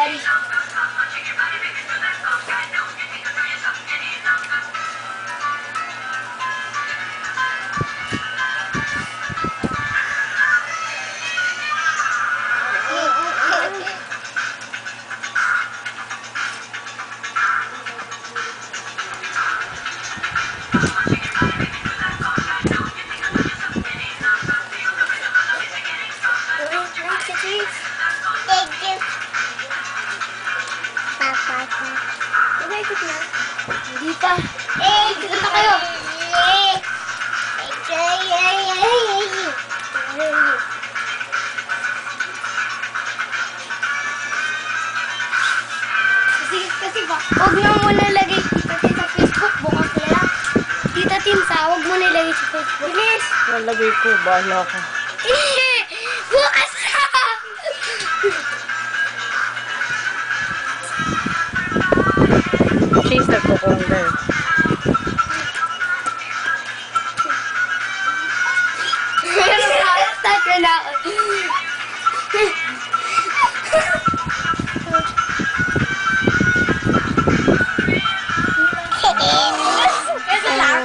Daddy. Hindi pa. Dito na kayo. Kasi ba, huwag na muna lagay Tita Tin sa Facebook. Bukas na lang. Tita Tin, huwag mo nilagay sa Facebook. Bilis! Nalagay ko, bahala ka. Bukas na! Cheese na kukonga. Start na ako. Ito lang.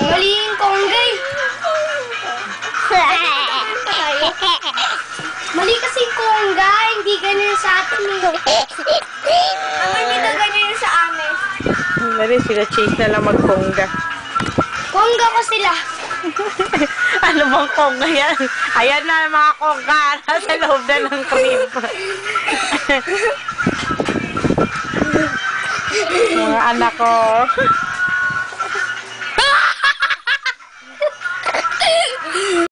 Mali yung konggay. Mali kasi yung konggay. Hindi ganyan sa atin eh. Ang dito ganyan sa amin. Mali sila Cheese na lang magkongga. Kongga ko sila. Ano bang kongga yan? Ayan na mga kongga. Nasa loob na ng crib. Mga anak ko.